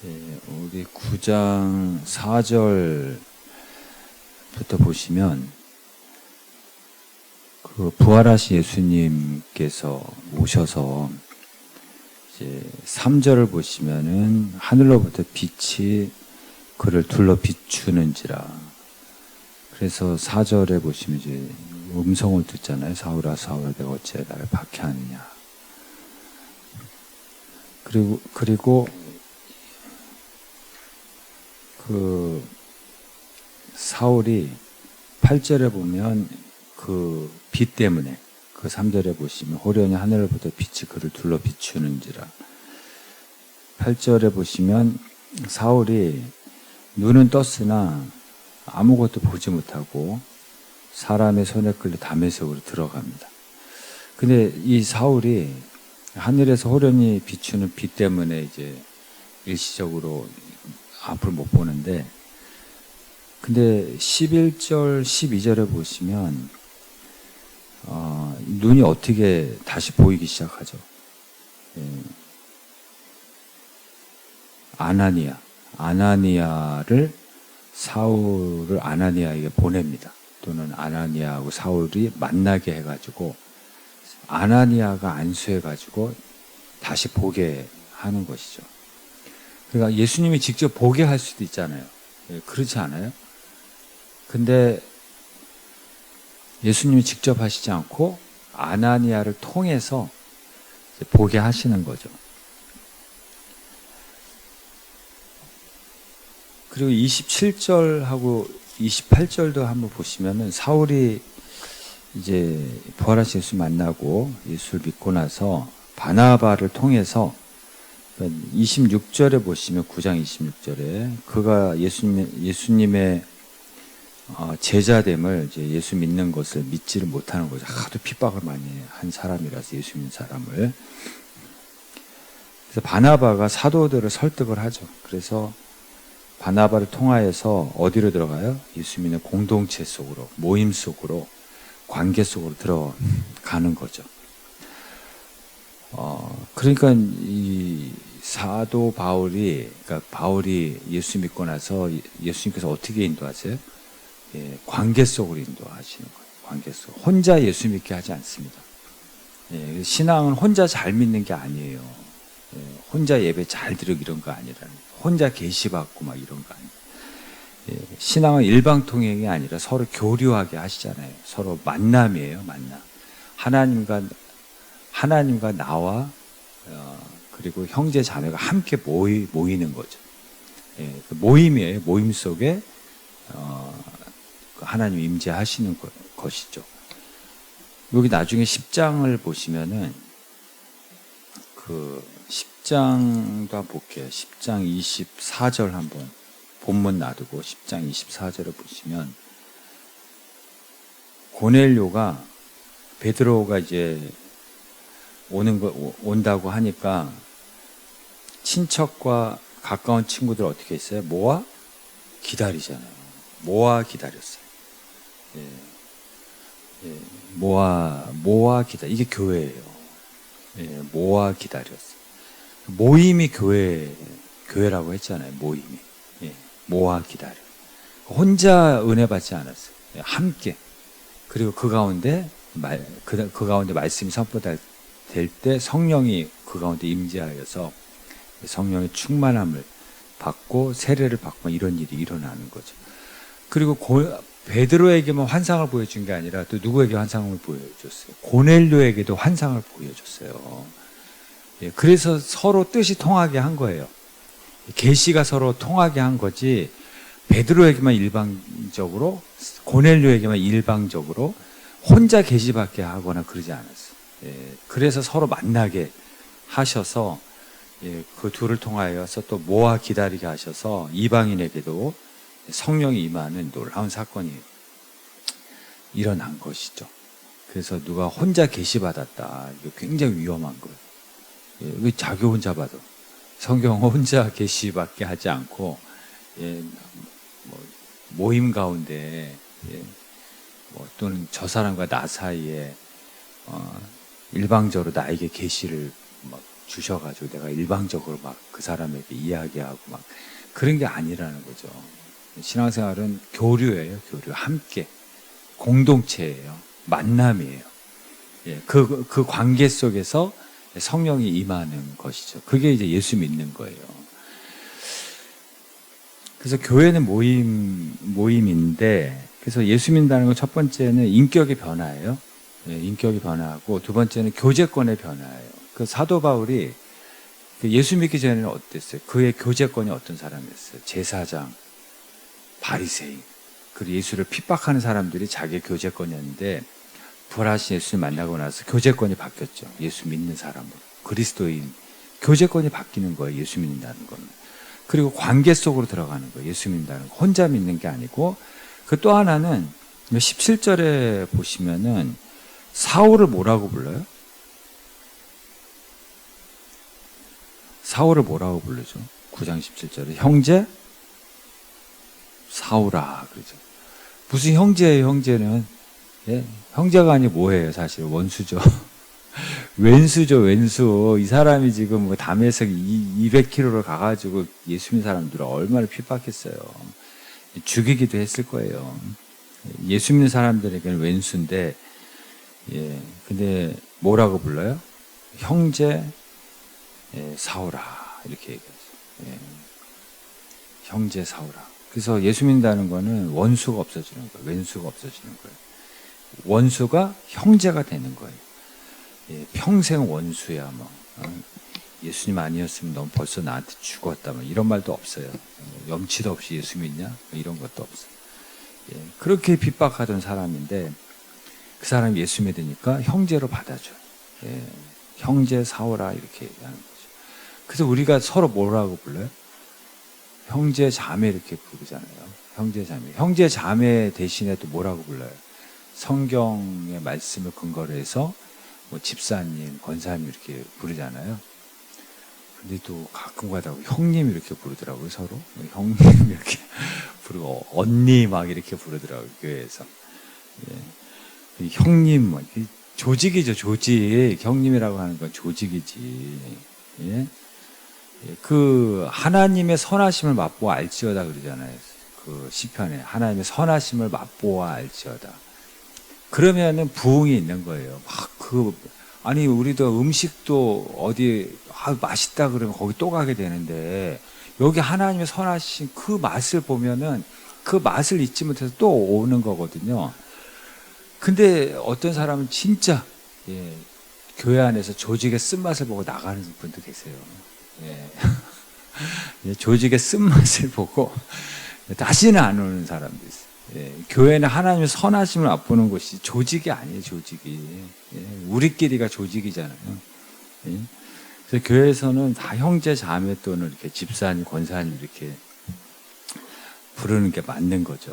우리 9장 4절부터 보시면 그 부활하신 예수님께서 오셔서 이제 3절을 보시면은 하늘로부터 빛이 그를 둘러 비추는지라. 그래서 4절에 보시면 이제 음성을 듣잖아요. 사울아 사울아 내가 어찌 나를 박해하느냐. 그리고 그 사울이 8절에 보면 그 빛 때문에, 그 3절에 보시면 호련히 하늘로부터 빛이 그를 둘러 비추는지라. 8절에 보시면 사울이 눈은 떴으나 아무것도 보지 못하고 사람의 손에 끌려 다메섹으로 들어갑니다. 근데 이 사울이 하늘에서 호련히 비추는 빛 때문에 이제 일시적으로 앞을 못 보는데, 근데 11절, 12절에 보시면 눈이 어떻게 다시 보이기 시작하죠. 아나니아를 사울을 아나니아에게 보냅니다. 또는 아나니아하고 사울이 만나게 해가지고 아나니아가 안수해가지고 다시 보게 하는 것이죠. 그러니까 예수님이 직접 보게 할 수도 있잖아요. 그렇지 않아요? 근데 예수님이 직접 하시지 않고 아나니아를 통해서 보게 하시는 거죠. 그리고 27절하고 28절도 한번 보시면은 사울이 이제 부활하신 예수 만나고 예수를 믿고 나서 바나바를 통해서 26절에 보시면 9장 26절에 그가 예수님의 제자됨을 이제 예수 믿는 것을 믿지를 못하는 거죠. 하도 핍박을 많이 한 사람이라서 예수 믿는 사람을. 그래서 바나바가 사도들을 설득을 하죠. 그래서 바나바를 통하여서 어디로 들어가요? 예수 믿는 공동체 속으로, 모임 속으로, 관계 속으로 들어가는 거죠. 그러니까 이 사도 그러니까 바울이 예수 믿고 나서 예수님께서 어떻게 인도하세요? 관계 속으로 인도하시는 거예요. 관계 속. 혼자 예수 믿게 하지 않습니다. 신앙은 혼자 잘 믿는 게 아니에요. 혼자 예배 잘 드리고 이런 거 아니라, 혼자 계시받고 막 이런 거 아니에요. 신앙은 일방통행이 아니라 서로 교류하게 하시잖아요. 서로 만남이에요, 만남. 하나님과 나와 그리고 형제 자매가 함께 모이는 거죠. 그 모임이에요. 모임 속에 하나님 임재하시는 것이죠. 여기 나중에 10장을 보시면은 그 10장도 한번 볼게요. 10장 24절 한번 본문 놔두고 10장 24절을 보시면 고넬료가 베드로가 이제 온다고 하니까 친척과 가까운 친구들 어떻게 했어요? 모아 기다리잖아요. 모아 기다렸어요. 모아 기다. 이게 교회예요. 모아 기다렸어요. 모임이 교회라고 했잖아요. 모임이. 모아 기다려. 혼자 은혜 받지 않았어요. 함께. 그리고 그 가운데 말씀이 선포될 때 성령이 그 가운데 임재하여서 성령의 충만함을 받고 세례를 받고 이런 일이 일어나는 거죠. 그리고 베드로에게만 환상을 보여준 게 아니라 또 누구에게 환상을 보여줬어요? 고넬료에게도 환상을 보여줬어요. 그래서 서로 뜻이 통하게 한 거예요. 계시가 서로 통하게 한 거지, 베드로에게만 일방적으로, 고넬료에게만 일방적으로 혼자 계시받게 하거나 그러지 않았어요. 그래서 서로 만나게 하셔서 그 둘을 통하여서 또 모아 기다리게 하셔서 이방인에게도 성령이 임하는 놀라운 사건이 일어난 것이죠. 그래서 누가 혼자 계시받았다. 이거 굉장히 위험한 거예요. 왜 자기 혼자 받아? 성경 혼자 계시받게 하지 않고 모임 가운데 또는 저 사람과 나 사이에 일방적으로 나에게 계시를 주셔가지고 내가 일방적으로 막 그 사람에게 이야기하고 막 그런 게 아니라는 거죠. 신앙생활은 교류예요. 교류. 함께. 공동체예요. 만남이에요. 예, 그 관계 속에서 성령이 임하는 것이죠. 그게 이제 예수 믿는 거예요. 그래서 교회는 모임인데, 그래서 예수 믿는다는 건 첫 번째는 인격의 변화예요. 예, 인격이 변화하고, 두 번째는 교제권의 변화예요. 그 사도 바울이 예수 믿기 전에는 어땠어요? 그의 교제권이 어떤 사람이었어요? 제사장, 바리새인, 그리고 예수를 핍박하는 사람들이 자기의 교제권이었는데, 부활하신 예수를 만나고 나서 교제권이 바뀌었죠. 예수 믿는 사람으로. 그리스도인. 교제권이 바뀌는 거예요. 예수 믿는다는 거는. 그리고 관계 속으로 들어가는 거예요. 예수 믿는다는 거. 혼자 믿는 게 아니고. 그 또 하나는 17절에 보시면은 사울을 뭐라고 불러요? 사울을 뭐라고 부르죠? 9장 17절에 형제 사울아 그러죠. 무슨 형제예요? 형제는 예? 형제가 아니 뭐예요? 사실 원수죠. 왼수죠, 왼수. 이 사람이 지금 뭐 담에서 200km를 가가지고 예수 믿는 사람들을 얼마나 핍박했어요. 죽이기도 했을 거예요. 예수 믿는 사람들에게는 왼수인데, 예, 근데 뭐라고 불러요? 형제 사울아 이렇게 얘기하죠. 예. 형제 사울아. 그래서 예수 믿는다는 거는 원수가 없어지는 거예요. 왼수가 없어지는 거예요. 원수가 형제가 되는 거예요. 예, 평생 원수야 뭐. 예수님 아니었으면 넌 벌써 나한테 죽었다 뭐 이런 말도 없어요. 염치도 없이 예수 믿냐? 뭐 이런 것도 없어요. 예, 그렇게 핍박하던 사람인데 그 사람이 예수 믿으니까 형제로 받아줘요. 예, 형제 사오라 이렇게 얘기하는 거죠. 그래서 우리가 서로 뭐라고 불러요? 형제 자매 이렇게 부르잖아요. 형제 자매. 형제 자매 대신에 또 뭐라고 불러요? 성경의 말씀을 근거로 해서 뭐 집사님, 권사님 이렇게 부르잖아요. 근데 또 가끔 가다가 형님 이렇게 부르더라고요, 서로. 형님 이렇게 부르고, 언니 막 이렇게 부르더라고요, 교회에서. 예. 형님, 뭐, 조직이죠, 조직. 형님이라고 하는 건 조직이지. 예? 그, 하나님의 선하심을 맛보아 알지어다 그러잖아요. 그 시편에. 하나님의 선하심을 맛보아 알지어다. 그러면은 부흥이 있는 거예요. 아니, 우리도 음식도 어디, 맛있다 그러면 거기 또 가게 되는데, 여기 하나님의 선하신 그 맛을 보면은 그 맛을 잊지 못해서 또 오는 거거든요. 근데 어떤 사람은 진짜, 예, 교회 안에서 조직의 쓴맛을 보고 나가는 분도 계세요. 예. 예, 조직의 쓴맛을 보고 다시는 안 오는 사람도 있어요. 예, 교회는 하나님의 선하심을 맛보는 곳이 조직이 아니에요, 조직이. 예, 우리끼리가 조직이잖아요. 예, 그래서 교회에서는 다 형제, 자매 또는 이렇게 집사님, 권사님 이렇게 부르는 게 맞는 거죠.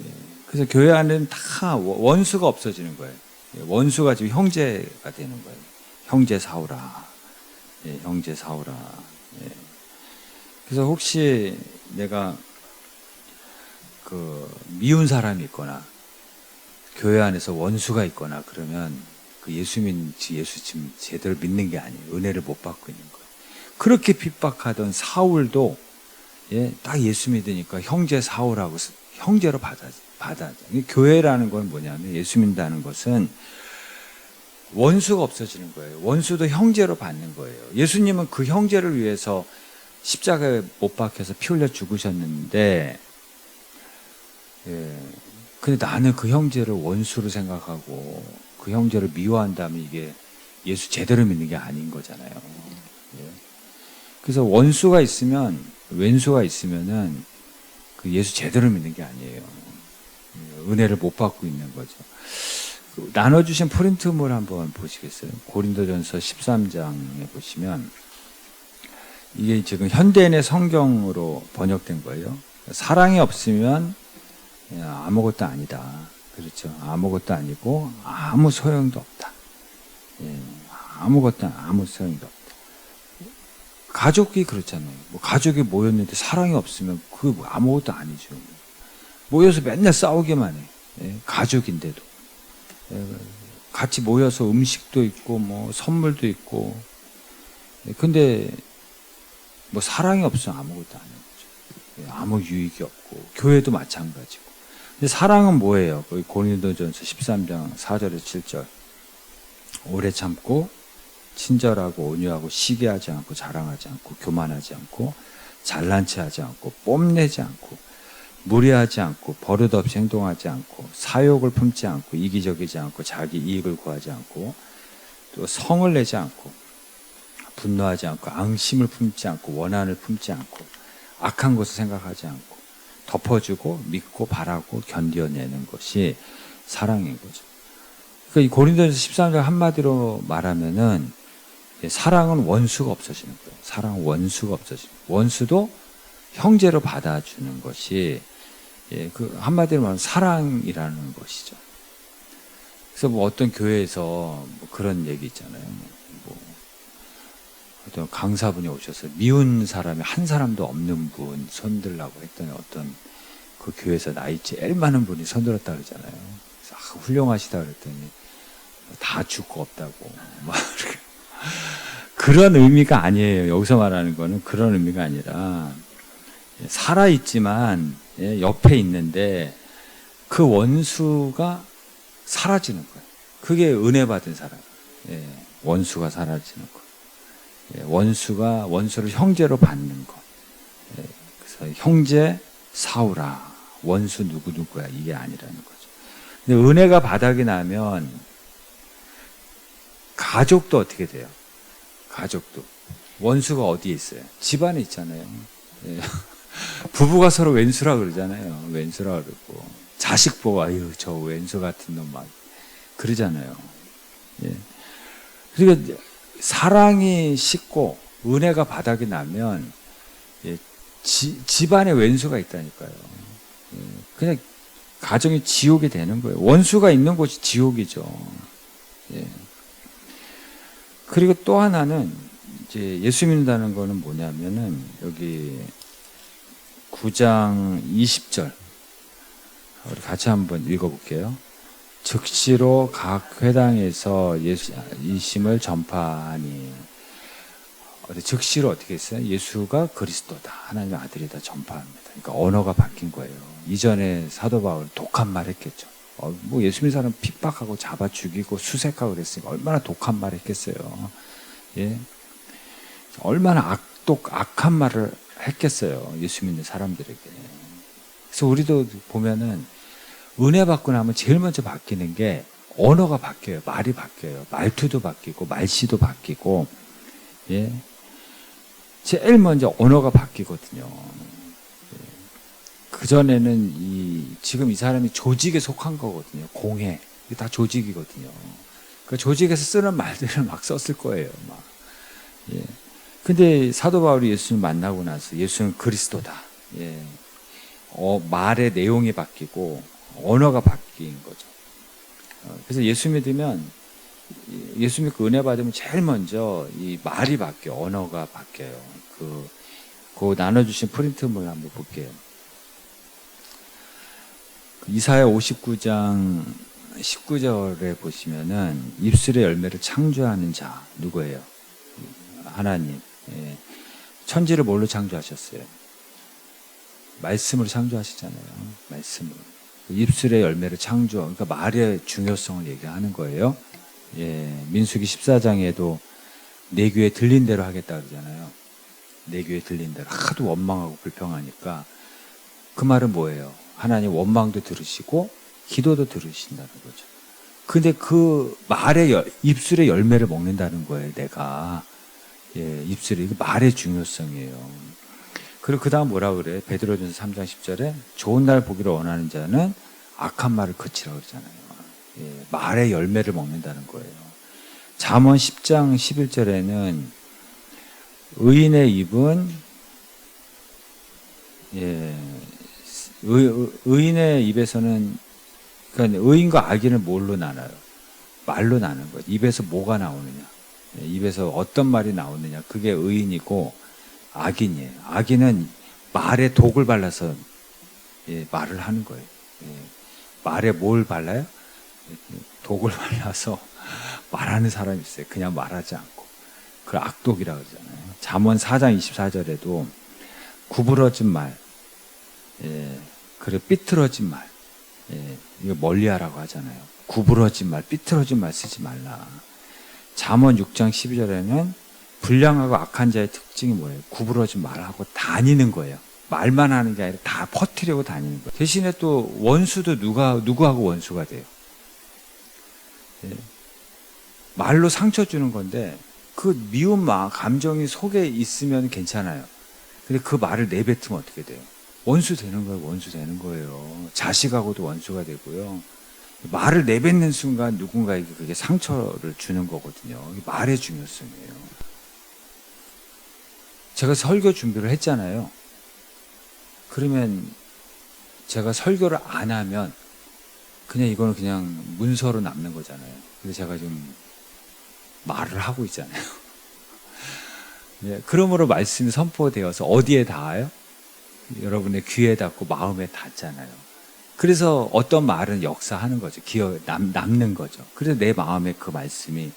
예, 그래서 교회 안에는 다 원수가 없어지는 거예요. 예, 원수가 지금 형제가 되는 거예요. 형제 사오라. 예, 형제 사오라. 예. 그래서 혹시 내가 미운 사람이 있거나 교회 안에서 원수가 있거나 그러면 그 예수 지금 제대로 믿는 게 아니에요. 은혜를 못 받고 있는 거예요. 그렇게 핍박하던 사울도 예, 딱 예수 믿으니까 형제 사울하고 형제로 받아. 교회라는 건 뭐냐면 예수 믿는다는 것은 원수가 없어지는 거예요. 원수도 형제로 받는 거예요. 예수님은 그 형제를 위해서 십자가에 못 박혀서 피 흘려 죽으셨는데 예. 근데 나는 그 형제를 원수로 생각하고 그 형제를 미워한다면 이게 예수 제대로 믿는 게 아닌 거잖아요. 예. 그래서 원수가 있으면 왼수가 있으면은 그 예수 제대로 믿는 게 아니에요. 은혜를 못 받고 있는 거죠. 나눠주신 프린트물 한번 보시겠어요? 고린도전서 13장에 보시면 이게 지금 현대인의 성경으로 번역된 거예요. 사랑이 없으면 아무것도 아니다. 그렇죠. 아무것도 아니고 아무 소용도 없다. 예, 아무 소용도 없다. 가족이 그렇잖아요. 뭐 가족이 모였는데 사랑이 없으면 그 아무것도 아니죠. 모여서 맨날 싸우기만 해. 예, 가족인데도. 예, 같이 모여서 음식도 있고 뭐 선물도 있고 근데 뭐 사랑이 없으면 아무것도 아닌 거죠. 아무 유익이 없고 교회도 마찬가지고. 근데 사랑은 뭐예요? 고린도전서 13장 4절에서 7절. 오래 참고 친절하고 온유하고 시기하지 않고 자랑하지 않고 교만하지 않고 잘난 체하지 않고 뽐내지 않고 무례하지 않고 버릇없이 행동하지 않고 사욕을 품지 않고 이기적이지 않고 자기 이익을 구하지 않고 또 성을 내지 않고 분노하지 않고 앙심을 품지 않고 원한을 품지 않고 악한 것을 생각하지 않고 덮어주고 믿고 바라고 견뎌내는 것이 사랑인 거죠. 그러니까 이 고린도전서 13장 한마디로 말하면은 사랑은 원수가 없어지는 거예요. 사랑은 원수가 없어지는 거예요. 원수도 형제로 받아주는 것이 그 한마디로 말하면 사랑이라는 것이죠. 그래서 뭐 어떤 교회에서 뭐 그런 얘기 있잖아요. 뭐 어떤 강사분이 오셔서 미운 사람이 한 사람도 없는 분 손들라고 했더니 어떤 그 교회에서 나이 제일 많은 분이 손들었다 그러잖아요. 그래서 훌륭하시다 그랬더니 다 죽고 없다고 막 그런 의미가 아니에요. 여기서 말하는 거는 그런 의미가 아니라 살아있지만 옆에 있는데 그 원수가 사라지는 거예요. 그게 은혜 받은 사람. 원수가 사라지는 거. 원수를 형제로 받는 거. 그래서 형제 사우라. 원수 누구야 이게 아니라는 거죠. 근데 은혜가 바닥이 나면 가족도 어떻게 돼요? 가족도 원수가 어디에 있어요? 집안에 있잖아요. 부부가 서로 왼수라 그러잖아요. 왼수라 그러고 자식 보고 아유 저 왼수 같은 놈 막 그러잖아요. 그러니까 사랑이 식고 은혜가 바닥이 나면 집안에 왼수가 있다니까요. 그냥 가정이 지옥이 되는 거예요. 원수가 있는 곳이 지옥이죠. 그리고 또 하나는 이제 예수 믿는다는 거는 뭐냐면은 여기 9장 20절 우리 같이 한번 읽어볼게요. 즉시로 각 회당에서 예수이심을 전파하니 즉시로 어떻게 했어요? 예수가 그리스도다 하나님의 아들이다 전파합니다. 그러니까 언어가 바뀐 거예요. 이전에 사도 바울 독한 말 했겠죠. 뭐 예수 믿는 사람 핍박하고 잡아 죽이고 수색하고 그랬으니까 얼마나 독한 말 했겠어요. 얼마나 악한 말을 했겠어요. 예수 믿는 사람들에게. 그래서 우리도 보면은 은혜 받고 나면 제일 먼저 바뀌는 게 언어가 바뀌어요. 말이 바뀌어요. 말투도 바뀌고 말씨도 바뀌고 제일 먼저 언어가 바뀌거든요. 그전에는 지금 이 사람이 조직에 속한 거거든요. 공회. 이게 다 조직이거든요. 그 조직에서 쓰는 말들을 막 썼을 거예요. 막. 근데 사도 바울이 예수를 만나고 나서 예수는 그리스도다. 말의 내용이 바뀌고 언어가 바뀐 거죠. 그래서 예수 믿으면 예수 믿고 은혜 받으면 제일 먼저 이 말이 바뀌어요. 언어가 바뀌어요. 그 나눠주신 프린트물 한번 볼게요. 이사야 59장 19절에 보시면은 입술의 열매를 창조하는 자 누구예요? 하나님. 천지를 뭘로 창조하셨어요? 말씀으로 창조하시잖아요. 말씀으로. 입술의 열매를 창조. 그러니까 말의 중요성을 얘기하는 거예요. 민수기 14장에도 내 귀에 들린 대로 하겠다 그러잖아요. 내 귀에 들린 대로. 하도 원망하고 불평하니까 그 말은 뭐예요? 하나님 원망도 들으시고 기도도 들으신다는 거죠. 근데 그 입술의 열매를 먹는다는 거예요, 내가. 입술이 말의 중요성이에요. 그리고 그 다음 뭐라 그래? 베드로전서 3장 10절에 좋은 날 보기를 원하는 자는 악한 말을 그치라고 그러잖아요. 말의 열매를 먹는다는 거예요. 잠언 10장 11절에는 의인의 입은 의인의 입에서는 그러니까 의인과 악인을 뭘로 나눠요? 말로 나눈 거예요. 입에서 뭐가 나오느냐? 입에서 어떤 말이 나오느냐? 그게 의인이고 악인이에요. 악인은 말에 독을 발라서 말을 하는 거예요. 말에 뭘 발라요? 독을 발라서 말하는 사람이 있어요. 그냥 말하지 않고. 그 악독이라고 그러잖아요. 잠언 4장 24절에도 구부러진 말, 예, 그래 삐뚤어진 말, 예, 이거 멀리하라고 하잖아요. 구부러진 말, 삐뚤어진 말 쓰지 말라. 잠언 6장 12절에는 불량하고 악한 자의 특징이 뭐예요? 구부러진 말하고 다니는 거예요. 말만 하는 게 아니라 다 퍼뜨리고 다니는 거예요. 대신에 또 원수도 누구하고 원수가 돼요? 예. 말로 상처 주는 건데 그 미운 감정이 속에 있으면 괜찮아요. 근데 그 말을 내뱉으면 어떻게 돼요? 원수 되는 거예요. 원수 되는 거예요. 자식하고도 원수가 되고요. 말을 내뱉는 순간 누군가에게 그게 상처를 주는 거거든요. 말의 중요성이에요. 제가 설교 준비를 했잖아요. 그러면 제가 설교를 안 하면 그냥 이거는 그냥 문서로 남는 거잖아요. 근데 제가 지금 말을 하고 있잖아요. 예, 그러므로 말씀이 선포되어서 어디에 닿아요? 여러분의 귀에 닿고 마음에 닿잖아요. 그래서 어떤 말은 역사하는 거죠. 남는 거죠. 그래서 내 마음에 그 말씀이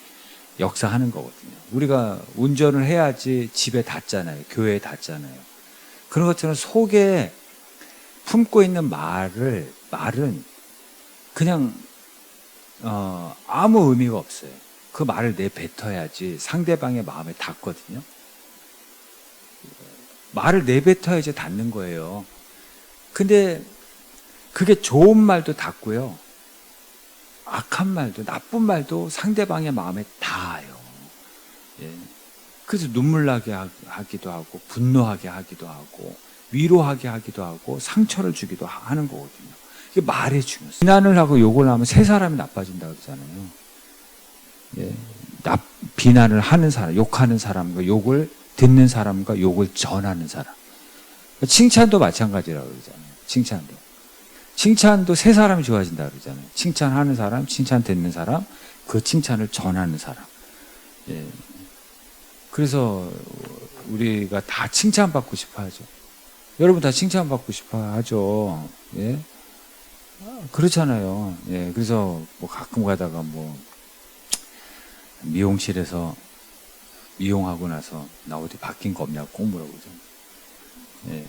역사하는 거거든요. 우리가 운전을 해야지 집에 닿잖아요. 교회에 닿잖아요. 그런 것처럼 속에 품고 있는 말은 그냥 아무 의미가 없어요. 그 말을 내뱉어야지 상대방의 마음에 닿거든요. 말을 내뱉어야지 닿는 거예요. 근데 그게 좋은 말도 닿고요. 악한 말도, 나쁜 말도 상대방의 마음에 닿아요. 예. 그래서 눈물 나게 하기도 하고, 분노하게 하기도 하고, 위로하게 하기도 하고, 상처를 주기도 하는 거거든요. 이게 말의 중요성. 비난을 하고 욕을 하면 세 사람이 나빠진다고 그러잖아요. 예. 비난을 하는 사람, 욕하는 사람과 욕을 듣는 사람과 욕을 전하는 사람. 칭찬도 마찬가지라고 그러잖아요. 칭찬도 세 사람이 좋아진다고 그러잖아요. 칭찬하는 사람, 칭찬 듣는 사람, 그 칭찬을 전하는 사람. 예. 그래서 우리가 다 칭찬받고 싶어 하죠. 여러분 다 칭찬받고 싶어 하죠. 예. 그렇잖아요. 예. 그래서 뭐 가끔 가다가 뭐 미용실에서 미용하고 나서 나 어디 바뀐 거 없냐고 꼭 물어보죠. 예.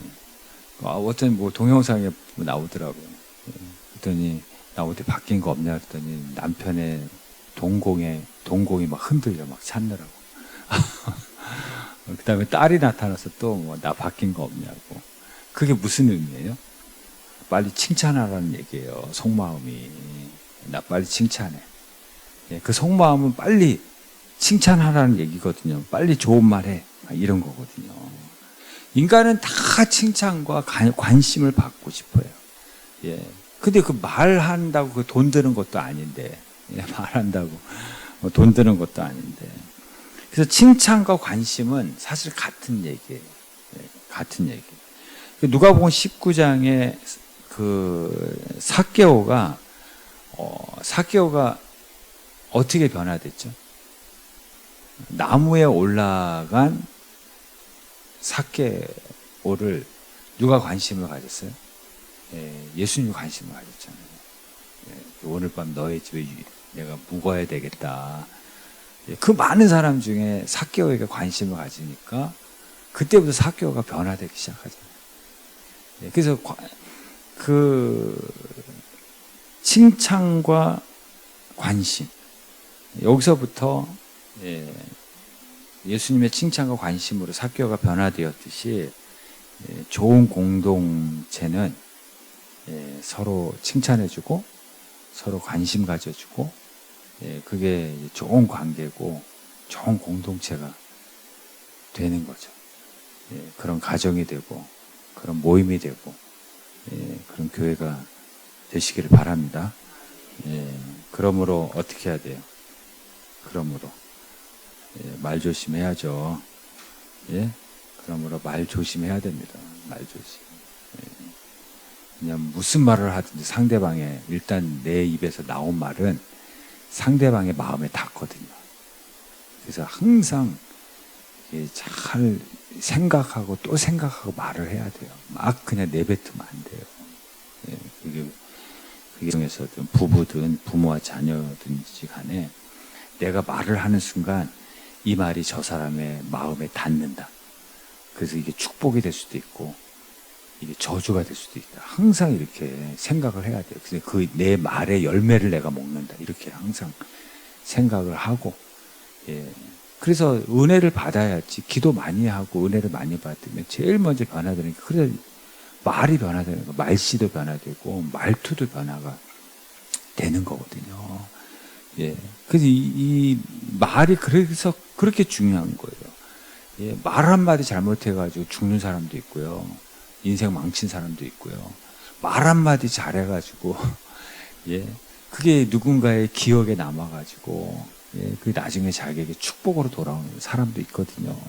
어떤 뭐 동영상에 나오더라고요. 예. 그랬더니 나 어디 바뀐 거 없냐 그랬더니 남편의 동공이 막 흔들려 막 찾느라고. 그 다음에 딸이 나타나서 또 뭐 나 바뀐 거 없냐고. 그게 무슨 의미예요? 빨리 칭찬하라는 얘기예요. 속마음이. 나 빨리 칭찬해. 예, 그 속마음은 빨리 칭찬하라는 얘기거든요. 빨리 좋은 말 해. 이런 거거든요. 인간은 다 칭찬과 관심을 받고 싶어요. 예. 근데 그 말한다고 그 돈 드는 것도 아닌데. 예, 말한다고 돈 드는 것도 아닌데. 그래서 칭찬과 관심은 사실 같은 얘기예요. 예, 같은 얘기. 누가복음 19장에 그 삭개오가 어떻게 변화됐죠? 나무에 올라간 삭개오를 누가 관심을 가졌어요? 예, 예수님이 관심을 가졌잖아요. 예, 오늘 밤 너의 집에 내가 묵어야 되겠다. 예, 그 많은 사람 중에 삭개오에게 관심을 가지니까 그때부터 삭개오가 변화되기 시작하잖아요. 예, 그래서 그 칭찬과 관심 여기서부터 예, 예수님의 칭찬과 관심으로 삭개오가 변화되었듯이 예, 좋은 공동체는 예, 서로 칭찬해주고 서로 관심 가져주고 예, 그게 좋은 관계고 좋은 공동체가 되는 거죠. 예, 그런 가정이 되고 그런 모임이 되고 예, 그런 교회가 되시기를 바랍니다. 예, 그러므로 어떻게 해야 돼요? 그러므로 예, 말 조심해야죠. 예, 그러므로 말 조심해야 됩니다. 말 조심. 예, 그냥 무슨 말을 하든지 상대방의 일단 내 입에서 나온 말은 상대방의 마음에 닿거든요. 그래서 항상 잘 생각하고 또 생각하고 말을 해야 돼요. 막 그냥 내뱉으면 안 돼요. 예, 그게 중에서든 부부든 부모와 자녀든지 간에 내가 말을 하는 순간 이 말이 저 사람의 마음에 닿는다. 그래서 이게 축복이 될 수도 있고 이게 저주가 될 수도 있다. 항상 이렇게 생각을 해야 돼요. 그래서 그 내 말의 열매를 내가 먹는다. 이렇게 항상 생각을 하고, 예. 그래서 은혜를 받아야지. 기도 많이 하고 은혜를 많이 받으면 제일 먼저 변화되는 게, 그래 말이 변화되는 거, 말씨도 변화되고 말투도 변화가 되는 거거든요. 예. 그래서 이 말이 그래서 그렇게 중요한 거예요. 예. 말 한마디 잘못해가지고 죽는 사람도 있고요. 인생 망친 사람도 있고요. 말 한마디 잘해가지고, 예. 그게 누군가의 기억에 남아가지고, 예. 그게 나중에 자기에게 축복으로 돌아오는 사람도 있거든요.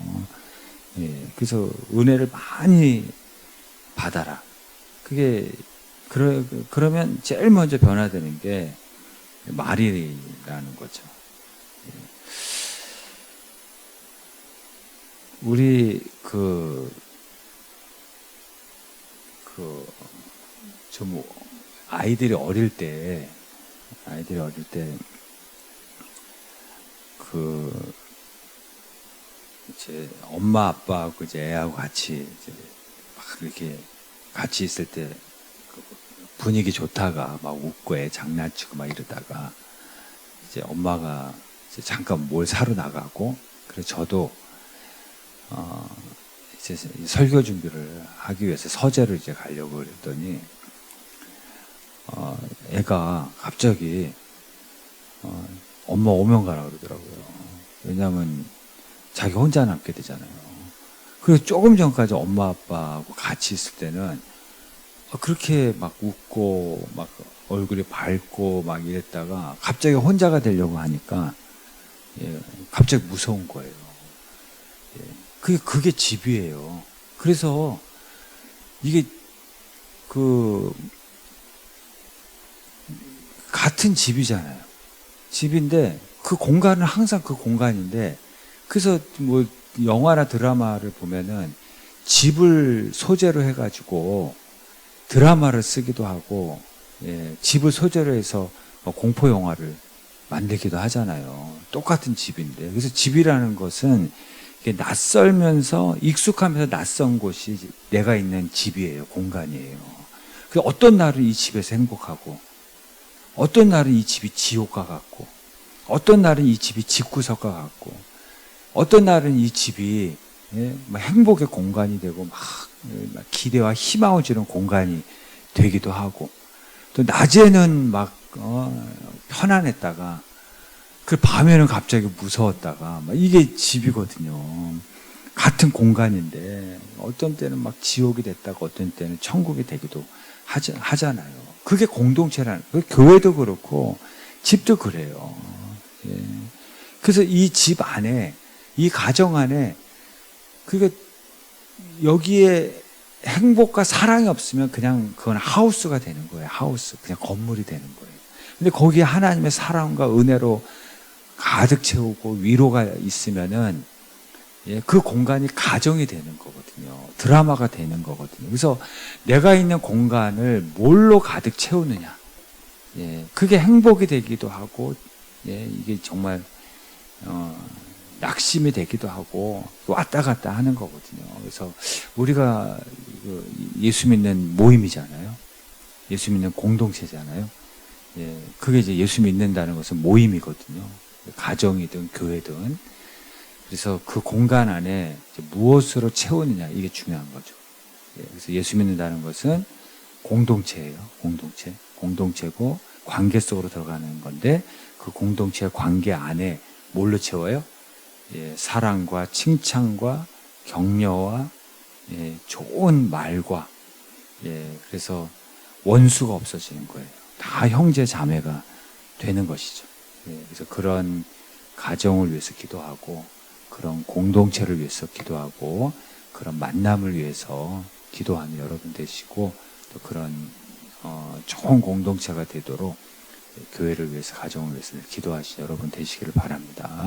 예. 그래서 은혜를 많이 받아라. 그게, 그러면 제일 먼저 변화되는 게 말이라는 거죠. 예. 우리, 좀, 아이들이 어릴 때, 이제 엄마, 아빠하고 이제 애하고 같이 이제 막 이렇게 같이 있을 때 분위기 좋다가 막 웃고 애 장난치고 막 이러다가 이제 엄마가 이제 잠깐 뭘 사러 나가고, 그래서 저도, 이제 설교 준비를 하기 위해서 서재로 이제 가려고 그랬더니, 애가 갑자기, 엄마 오면 가라 그러더라고요. 왜냐면 자기 혼자 남게 되잖아요. 그래서 조금 전까지 엄마 아빠하고 같이 있을 때는 그렇게 막 웃고 막 얼굴이 밝고 막 이랬다가 갑자기 혼자가 되려고 하니까, 예, 갑자기 무서운 거예요. 예, 그게 집이에요. 그래서 이게 같은 집이잖아요. 집인데 그 공간은 항상 그 공간인데, 그래서 뭐 영화나 드라마를 보면은 집을 소재로 해가지고 드라마를 쓰기도 하고, 예, 집을 소재로 해서 공포 영화를 만들기도 하잖아요. 똑같은 집인데. 그래서 집이라는 것은 이게 낯설면서 익숙하면서 낯선 곳이 내가 있는 집이에요. 공간이에요. 그래서 어떤 날은 이 집에서 행복하고, 어떤 날은 이 집이 지옥과 같고, 어떤 날은 이 집이 집구석과 같고, 어떤 날은 이 집이, 예, 행복의 공간이 되고 막 기대와 희망을 주는 공간이 되기도 하고, 또 낮에는 막 편안했다가 그 밤에는 갑자기 무서웠다가 막 이게 집이거든요. 같은 공간인데 어떤 때는 막 지옥이 됐다가 어떤 때는 천국이 되기도 하잖아요. 그게 공동체라는, 교회도 그렇고 집도 그래요. 예. 그래서 이 집 안에, 이 가정 안에, 그게 여기에 행복과 사랑이 없으면 그냥 그건 하우스가 되는 거예요. 하우스, 그냥 건물이 되는 거예요. 근데 거기에 하나님의 사랑과 은혜로 가득 채우고 위로가 있으면은, 예, 그 공간이 가정이 되는 거거든요. 드라마가 되는 거거든요. 그래서 내가 있는 공간을 뭘로 가득 채우느냐, 예, 그게 행복이 되기도 하고, 예, 이게 정말 낙심이 되기도 하고 왔다 갔다 하는 거거든요. 그래서 우리가 예수 믿는 모임이잖아요. 예수 믿는 공동체잖아요. 예, 그게 이제 예수 믿는다는 것은 모임이거든요. 가정이든 교회든. 그래서 그 공간 안에 무엇으로 채우느냐, 이게 중요한 거죠. 예, 그래서 예수 믿는다는 것은 공동체예요. 공동체고 관계 속으로 들어가는 건데, 그 공동체의 관계 안에 뭘로 채워요? 예, 사랑과 칭찬과 격려와, 예, 좋은 말과, 예, 그래서 원수가 없어지는 거예요. 다 형제 자매가 되는 것이죠. 예, 그래서 그런 가정을 위해서 기도하고, 그런 공동체를 위해서 기도하고, 그런 만남을 위해서 기도하는 여러분 되시고, 또 그런 좋은 공동체가 되도록 교회를 위해서, 가정을 위해서 기도하신 여러분 되시기를 바랍니다.